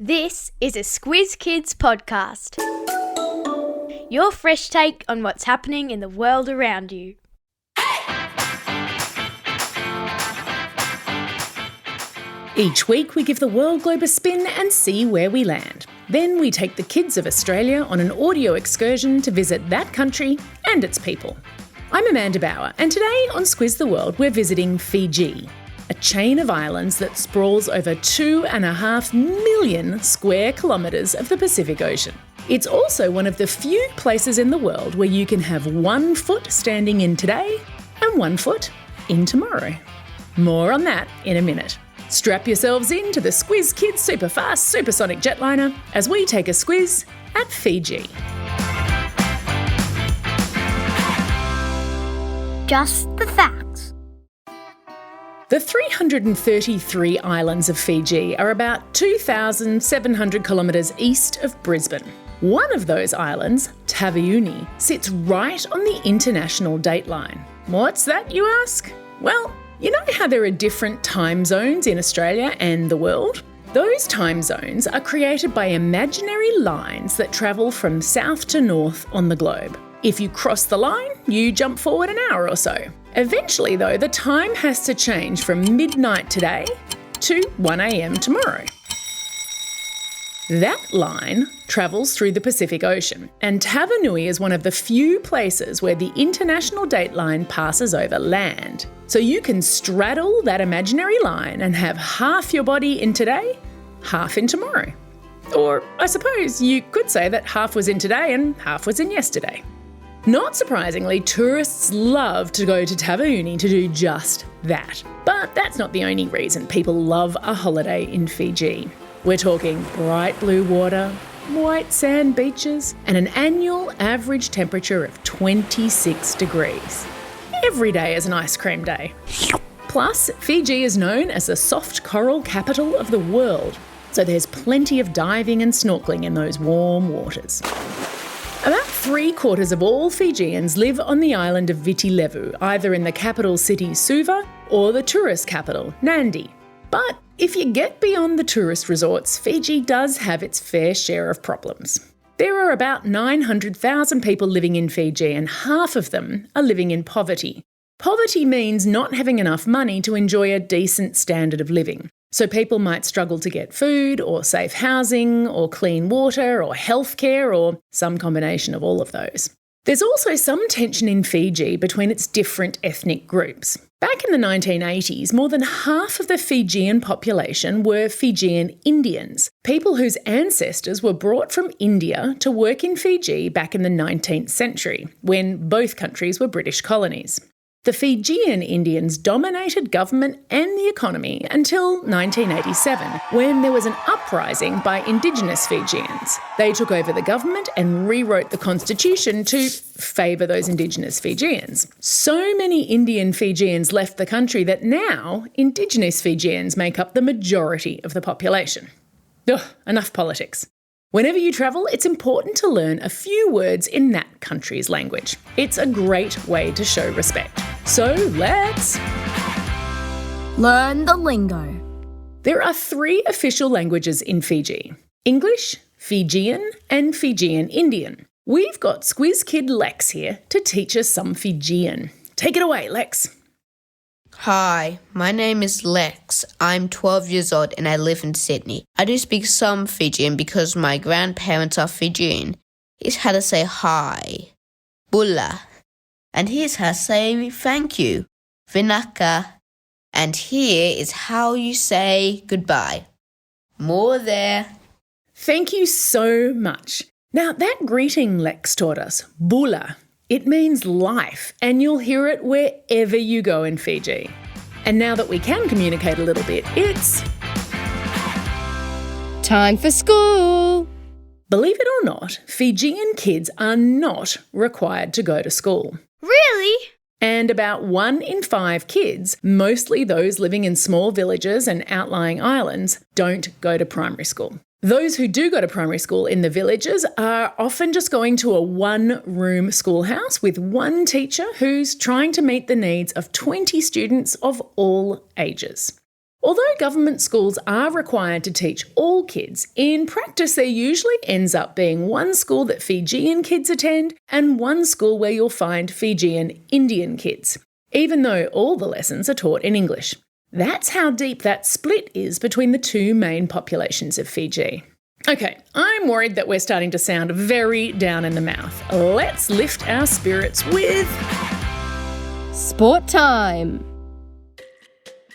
This is a Squiz Kids podcast. Your fresh take on what's happening in the world around you. Each week we give the world globe a spin and see where we land. Then we take the kids of Australia on an audio excursion to visit that country and its people. I'm Amanda Bauer, and today on Squiz the World we're visiting Fiji, a chain of islands that sprawls over 2.5 million square kilometres of the Pacific Ocean. It's also one of the few places in the world where you can have 1 foot standing in today and 1 foot in tomorrow. More on that in a minute. Strap yourselves in to the Squiz Kids Superfast Supersonic Jetliner as we take a squiz at Fiji. Just the facts. The 333 islands of Fiji are about 2,700 kilometres east of Brisbane. One of those islands, Taveuni, sits right on the international dateline. What's that, you ask? Well, you know how there are different time zones in Australia and the world? Those time zones are created by imaginary lines that travel from south to north on the globe. If you cross the line, you jump forward an hour or so. Eventually, though, the time has to change from midnight today to 1 a.m. tomorrow. That line travels through the Pacific Ocean, and Taveuni is one of the few places where the international dateline passes over land. So you can straddle that imaginary line and have half your body in today, half in tomorrow. Or I suppose you could say that half was in today and half was in yesterday. Not surprisingly, tourists love to go to Taveuni to do just that. But that's not the only reason people love a holiday in Fiji. We're talking bright blue water, white sand beaches, and an annual average temperature of 26 degrees. Every day is an ice cream day. Plus, Fiji is known as the soft coral capital of the world, so there's plenty of diving and snorkelling in those warm waters. About 3/4 of all Fijians live on the island of Viti Levu, either in the capital city Suva or the tourist capital, Nadi. But if you get beyond the tourist resorts, Fiji does have its fair share of problems. There are about 900,000 people living in Fiji, and half of them are living in poverty. Poverty means not having enough money to enjoy a decent standard of living. So people might struggle to get food or safe housing or clean water or healthcare or some combination of all of those. There's also some tension in Fiji between its different ethnic groups. Back in the 1980s, more than half of the Fijian population were Fijian Indians, people whose ancestors were brought from India to work in Fiji back in the 19th century, when both countries were British colonies. The Fijian Indians dominated government and the economy until 1987, when there was an uprising by Indigenous Fijians. They took over the government and rewrote the constitution to favour those Indigenous Fijians. So many Indian Fijians left the country that now Indigenous Fijians make up the majority of the population. Ugh, enough politics. Whenever you travel, it's important to learn a few words in that country's language. It's a great way to show respect. So let's learn the lingo. There are 3 official languages in Fiji: English, Fijian, and Fijian Indian. We've got Squiz Kid Lex here to teach us some Fijian. Take it away, Lex. Hi, my name is Lex. I'm 12 years old and I live in Sydney. I do speak some Fijian because my grandparents are Fijian. Here's how to say hi. Bula. And here's how to say thank you. Vinaka. And here is how you say goodbye. More there. Thank you so much. Now that greeting Lex taught us, Bula, it means life, and you'll hear it wherever you go in Fiji. And now that we can communicate a little bit, it's time for school. Believe it or not, Fijian kids are not required to go to school. Really? And about 1 in 5 kids, mostly those living in small villages and outlying islands, don't go to primary school. Those who do go to primary school in the villages are often just going to a 1-room schoolhouse with 1 teacher who's trying to meet the needs of 20 students of all ages. Although government schools are required to teach all kids, in practice there usually ends up being one school that Fijian kids attend and one school where you'll find Fijian Indian kids, even though all the lessons are taught in English. That's how deep that split is between the two main populations of Fiji. Okay, I'm worried that we're starting to sound very down in the mouth. Let's lift our spirits with Sport time.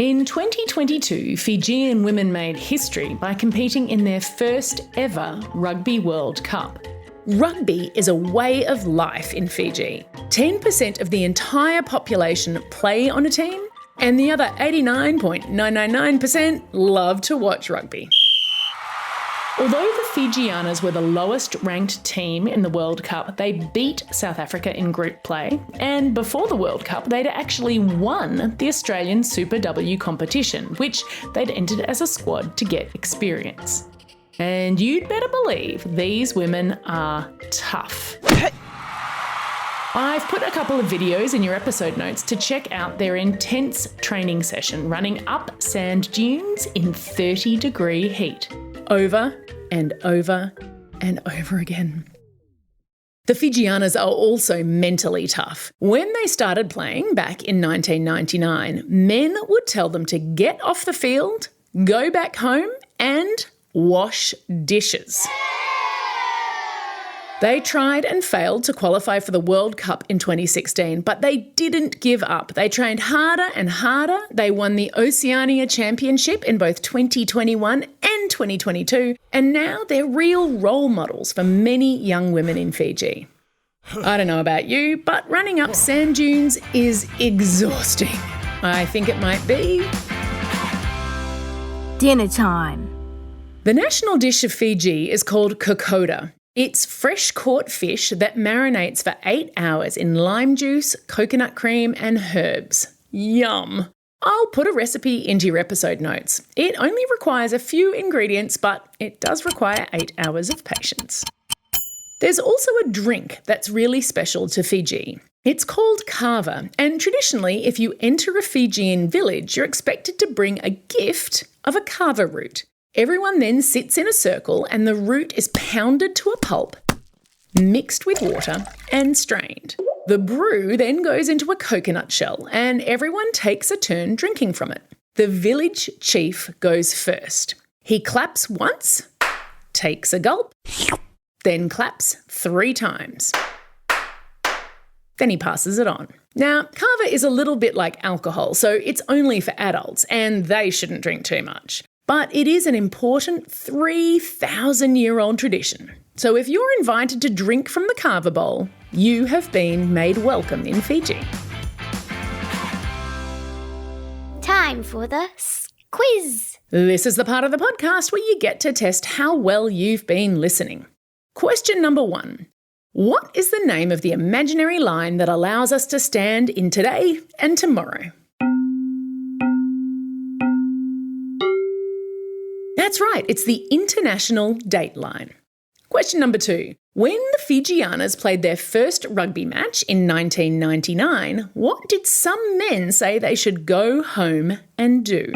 In 2022, Fijian women made history by competing in their first ever Rugby World Cup. Rugby is a way of life in Fiji. 10% of the entire population play on a team, and the other 89.999% love to watch rugby. Although the Fijianas were the lowest ranked team in the World Cup, they beat South Africa in group play, and before the World Cup they'd actually won the Australian Super W competition, which they'd entered as a squad to get experience. And you'd better believe these women are tough. I've put a couple of videos in your episode notes to check out their intense training session running up sand dunes in 30-degree heat, over and over and over again. The Fijianas are also mentally tough. When they started playing back in 1999, men would tell them to get off the field, go back home and wash dishes. They tried and failed to qualify for the World Cup in 2016, but they didn't give up. They trained harder and harder. They won the Oceania Championship in both 2021 and 2022, and now they're real role models for many young women in Fiji. I don't know about you, but running up sand dunes is exhausting. I think it might be dinner time. The national dish of Fiji is called kokoda. It's fresh-caught fish that marinates for 8 hours in lime juice, coconut cream and herbs. Yum! I'll put a recipe into your episode notes. It only requires a few ingredients, but it does require 8 hours of patience. There's also a drink that's really special to Fiji. It's called kava, and traditionally, if you enter a Fijian village, you're expected to bring a gift of a kava root. Everyone then sits in a circle and the root is pounded to a pulp, mixed with water and strained. The brew then goes into a coconut shell and everyone takes a turn drinking from it. The village chief goes first. He claps once, takes a gulp, then claps 3 times. Then he passes it on. Now, kava is a little bit like alcohol, so it's only for adults and they shouldn't drink too much. But it is an important 3,000-year-old tradition. So if you're invited to drink from the kava bowl, you have been made welcome in Fiji. Time for the quiz. This is the part of the podcast where you get to test how well you've been listening. Question number 1. What is the name of the imaginary line that allows us to stand in today and tomorrow? That's right, it's the International Date Line. Question number 2. When the Fijianas played their first rugby match in 1999, what did some men say they should go home and do?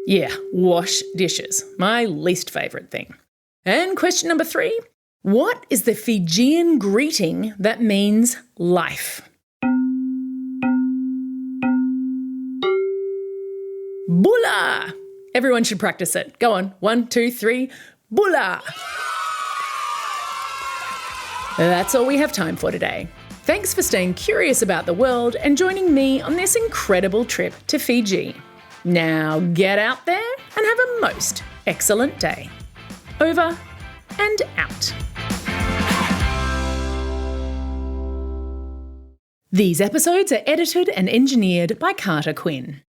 Yeah, wash dishes. My least favourite thing. And question number 3. What is the Fijian greeting that means life? Bula! Everyone should practice it. Go on. 1, 2, 3. Bula! That's all we have time for today. Thanks for staying curious about the world and joining me on this incredible trip to Fiji. Now get out there and have a most excellent day. Over and out. These episodes are edited and engineered by Carter Quinn.